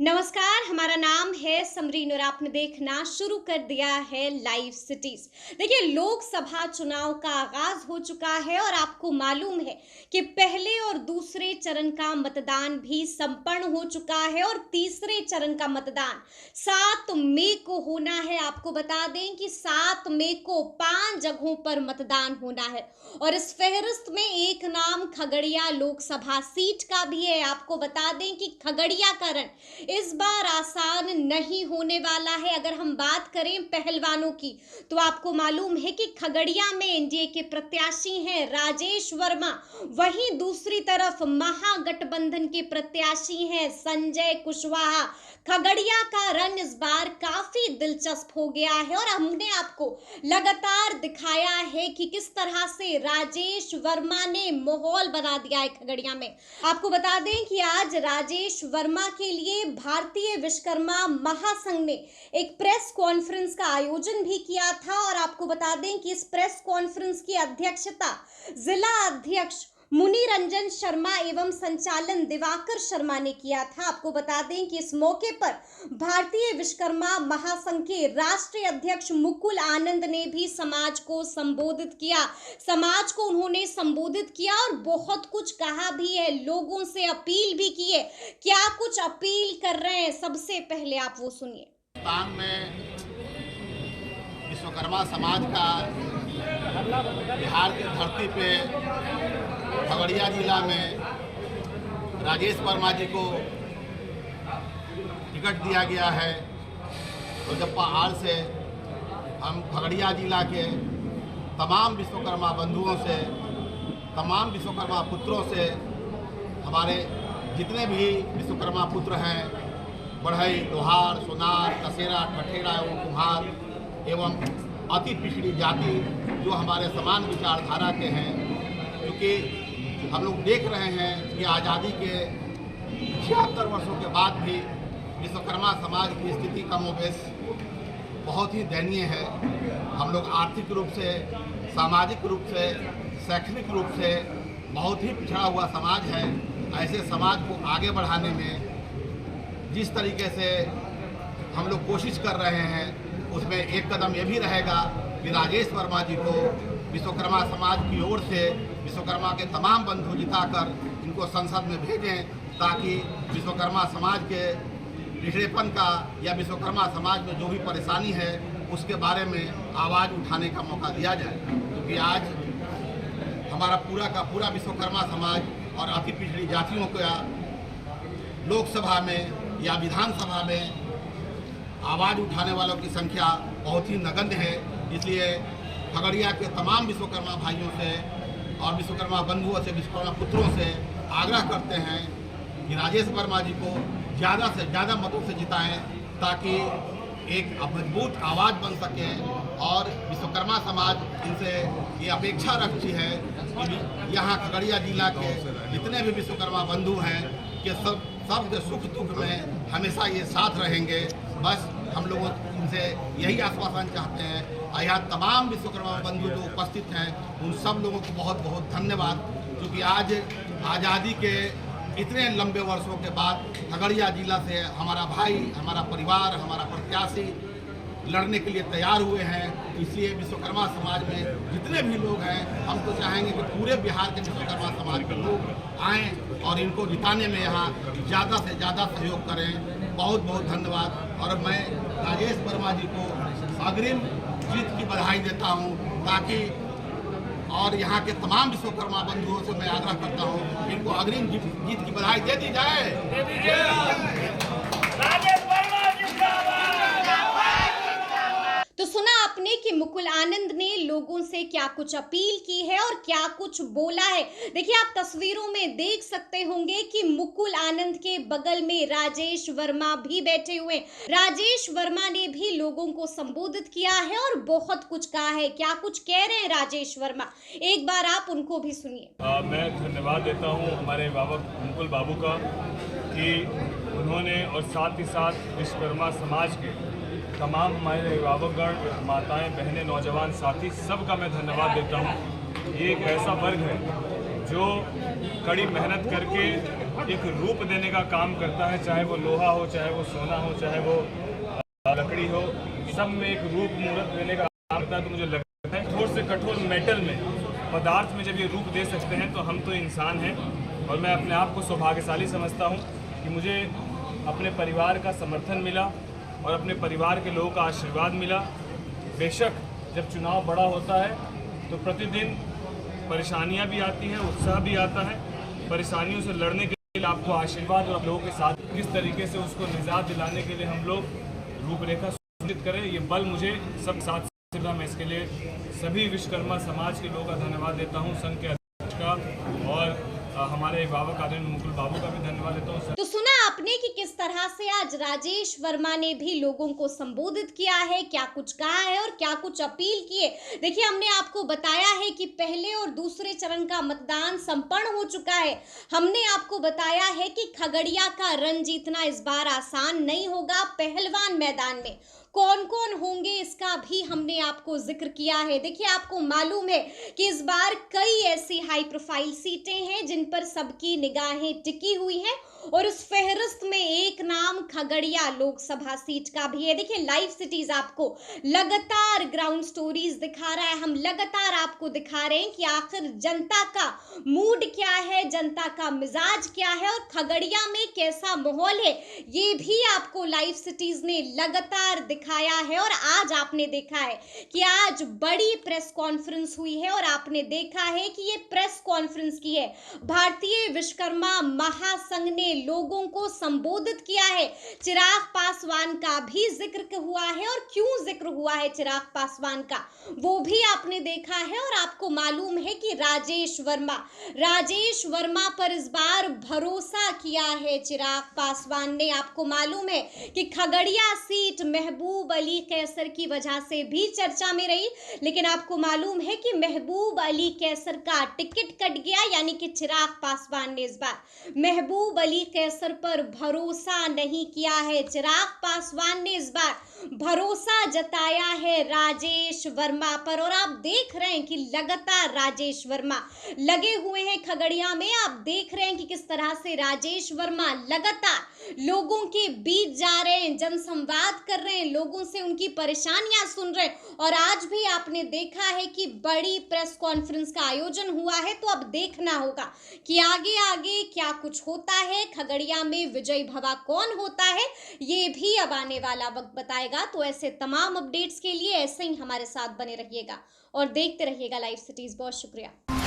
नमस्कार, हमारा नाम है समरीन और आपने देखना शुरू कर दिया है लाइव सिटीज। देखिए, लोकसभा चुनाव का आगाज हो चुका है और आपको मालूम है कि पहले और दूसरे चरण का मतदान भी संपन्न हो चुका है और तीसरे चरण का मतदान 7 मई को होना है। आपको बता दें कि 7 मई को 5 जगहों पर मतदान होना है और इस फहरिस्त में एक नाम खगड़िया लोकसभा सीट का भी है। आपको बता दें कि खगड़िया का रण इस बार आसान नहीं होने वाला है। अगर हम बात करें पहलवानों की तो आपको मालूम है कि खगड़िया में एनडीए के प्रत्याशी हैं राजेश वर्मा, वहीं दूसरी तरफ महागठबंधन के प्रत्याशी हैं संजय कुशवाहा। खगड़िया का रण इस बार काफी दिलचस्प हो गया है और हमने आपको लगातार दिखाया है कि किस तरह से राजेश वर्मा ने माहौल बना दिया है खगड़िया में। आपको बता दें कि आज राजेश वर्मा के लिए भारतीय विश्वकर्मा महासंघ ने एक प्रेस कॉन्फ्रेंस का आयोजन भी किया था और आपको बता दें कि इस प्रेस कॉन्फ्रेंस की अध्यक्षता जिला अध्यक्ष मुनि रंजन शर्मा एवं संचालन दिवाकर शर्मा ने किया था। आपको बता दें कि इस मौके पर भारतीय विश्वकर्मा महासंघ के राष्ट्रीय अध्यक्ष मुकुल आनंद ने भी समाज को संबोधित किया। समाज को उन्होंने संबोधित किया और बहुत कुछ कहा भी है, लोगों से अपील भी की है। क्या कुछ अपील कर रहे हैं, सबसे पहले आप वो सुनिए। हिंदुस्तान में विश्वकर्मा समाज का बिहार की धरती पे खगड़िया जिला में राजेश वर्मा जी को टिकट दिया गया है। रोजप्पा आड़ से हम खगड़िया जिला के तमाम विश्वकर्मा बंधुओं से, तमाम विश्वकर्मा पुत्रों से, हमारे जितने भी विश्वकर्मा पुत्र हैं, बढ़ई, लोहार, सोनार, कसेरा, ठठेरा एवं कुम्हार एवं अति पिछड़ी जाति जो हमारे समान विचारधारा के हैं, क्योंकि हम लोग देख रहे हैं कि आज़ादी के 76 वर्षों के बाद भी विश्वकर्मा समाज की स्थिति कमोबेश बहुत ही दयनीय है। हम लोग आर्थिक रूप से, सामाजिक रूप से, शैक्षणिक रूप से बहुत ही पिछड़ा हुआ समाज है। ऐसे समाज को आगे बढ़ाने में जिस तरीके से हम लोग कोशिश कर रहे हैं, उसमें एक कदम ये भी रहेगा कि राजेश वर्मा जी को विश्वकर्मा समाज की ओर से विश्वकर्मा के तमाम बंधु जिताकर इनको संसद में भेजें, ताकि विश्वकर्मा समाज के पिछड़ेपन का या विश्वकर्मा समाज में जो भी परेशानी है उसके बारे में आवाज़ उठाने का मौका दिया जाए। क्योंकि आज हमारा पूरा का पूरा विश्वकर्मा समाज और अति पिछड़ी जातियों का लोकसभा में या विधानसभा में आवाज़ उठाने वालों की संख्या बहुत ही नगण्य है। इसलिए खगड़िया के तमाम विश्वकर्मा भाइयों से और विश्वकर्मा बंधुओं से, विश्वकर्मा पुत्रों से आग्रह करते हैं कि राजेश वर्मा जी को ज़्यादा से ज़्यादा मतों से जिताएं, ताकि एक मजबूत आवाज़ बन सके। और विश्वकर्मा समाज इनसे ये अपेक्षा रखती है कि यहाँ खगड़िया जिला के जितने भी विश्वकर्मा बंधु हैं कि सबके सुख दुख में हमेशा ये साथ रहेंगे। बस हम लोग इनसे यही आश्वासन चाहते हैं। यहाँ तमाम विश्वकर्मा बंधु जो उपस्थित हैं उन सब लोगों को बहुत बहुत धन्यवाद, क्योंकि आज आज़ादी के इतने लंबे वर्षों के बाद खगड़िया जिला से हमारा भाई, हमारा परिवार, हमारा प्रत्याशी लड़ने के लिए तैयार हुए हैं। इसलिए विश्वकर्मा समाज में जितने भी लोग हैं, हम तो चाहेंगे कि पूरे बिहार के विश्वकर्मा समाज के लोग आएँ और इनको जिताने में यहाँ ज़्यादा से ज़्यादा सहयोग करें। बहुत बहुत धन्यवाद। और मैं राजेश वर्मा जी को अग्रिम जीत की बधाई देता हूँ, ताकि और यहाँ के तमाम विश्वकर्मा बंधुओं से मैं आग्रह करता हूँ इनको अग्रिम जीत की बधाई दे दी जाए। तो सुना आपने कि मुकुल आनंद ने लोगों से क्या कुछ अपील की है और क्या कुछ बोला है। देखिए, आप तस्वीरों में देख सकते होंगे कि मुकुल आनंद के बगल में राजेश वर्मा भी बैठे हुए। राजेश वर्मा ने भी लोगों को संबोधित किया है और बहुत कुछ कहा है। क्या कुछ कह रहे हैं राजेश वर्मा, एक बार आप उनको भी सुनिए। मैं धन्यवाद देता हूँ हमारे बाबा मुकुल बाबू का कि उन्होंने और साथ ही साथ विश्वकर्मा समाज के तमाम हमारे अभिभावकगण, माताएं, बहनें, नौजवान साथी सबका मैं धन्यवाद देता हूँ। ये एक ऐसा वर्ग है जो कड़ी मेहनत करके एक रूप देने का काम करता है, चाहे वो लोहा हो, चाहे वो सोना हो, चाहे वो लकड़ी हो, सब में एक रूप मूर्त देने का काम करता है। तो मुझे लगता है कठोर से कठोर मेटल में, पदार्थ में जब ये रूप दे सकते हैं तो हम तो इंसान हैं। और मैं अपने आप को सौभाग्यशाली समझता हूँ कि मुझे अपने परिवार का समर्थन मिला और अपने परिवार के लोगों का आशीर्वाद मिला। बेशक जब चुनाव बड़ा होता है तो प्रतिदिन परेशानियां भी आती हैं, उत्साह भी आता है। परेशानियों से लड़ने के लिए आपको आशीर्वाद और लोगों के साथ किस तरीके से उसको निजात दिलाने के लिए हम लोग रूपरेखा सुनिश्चित करें, ये बल मुझे सब साथ से। मैं इसके लिए सभी विश्वकर्मा समाज के लोगों का धन्यवाद देता हूँ, संघ के अध्यक्ष का और हमारे अभिभावक आदरणीय मुकुल बाबू का भी धन्यवाद देता हूँ। तो सुना आपने कि किस तरह से आज राजेश वर्मा ने भी लोगों को संबोधित किया है, क्या कुछ कहा है और क्या कुछ अपील की है। देखिए, हमने आपको बताया है कि पहले और दूसरे चरण का मतदान संपन्न हो चुका है। हमने आपको बताया है कि खगड़िया का रण जीतना इस बार आसान नहीं होगा। पहलवान मैदान में कौन कौन होंगे इसका भी हमने आपको जिक्र किया है। देखिए, आपको मालूम है कि इस बार कई ऐसी हाई प्रोफाइल सीटें हैं जिन पर सबकी निगाहें टिकी हुई हैं और उस फहरिस्त में एक नाम खगड़िया लोकसभा सीट का भी है। देखिए, लाइव सिटीज आपको लगातार ग्राउंड स्टोरीज दिखा रहा है। हम लगातार आपको दिखा रहे हैं कि आखिर जनता का मूड क्या है, जनता का मिजाज क्या है और खगड़िया में कैसा माहौल है, ये भी आपको लाइव सिटीज ने लगातार दिखाया है। और आज आपने देखा है कि आज बड़ी प्रेस कॉन्फ्रेंस हुई है और आपने देखा है कि ये प्रेस कॉन्फ्रेंस की है भारतीय विश्वकर्मा महासंघ ने लोगों को संबोधित किया है। चिराग पासवान का भी जिक्र हुआ है और क्यों जिक्र हुआ है चिराग पासवान का वो भी आपने देखा है। और आपको मालूम है कि राजेश वर्मा पर इस बार भरोसा किया है चिराग पासवान ने। आपको मालूम है कि खगड़िया सीट महबूब अली कैसर की वजह से भी चर्चा में रही, लेकिन आपको मालूम है कि महबूब अली कैसर का टिकट कट गया, यानी कि चिराग पासवान ने इस बार महबूब अली कैसर पर भरोसा नहीं किया है। चिराग पासवान ने इस बार भरोसा जताया है राजेश वर्मा पर। और आप देख रहे हैं कि लगातार राजेश वर्मा लगे हुए हैं खगड़िया में। आप देख रहे हैं कि किस तरह से राजेश वर्मा लगातार लोगों के बीच जा रहे हैं, जनसंवाद कर रहे हैं, लोगों से उनकी परेशानियां सुन रहे हैं। और आज भी आपने देखा है कि बड़ी प्रेस कॉन्फ्रेंस का आयोजन हुआ है। तो अब देखना होगा कि आगे आगे क्या कुछ होता है, खगड़िया में विजयी भवा कौन होता है, ये भी अब आने वाला वक्त बताएगा। तो ऐसे तमाम अपडेट्स के लिए ऐसे ही हमारे साथ बने रहिएगा और देखते रहिएगा लाइव सिटीज। बहुत शुक्रिया।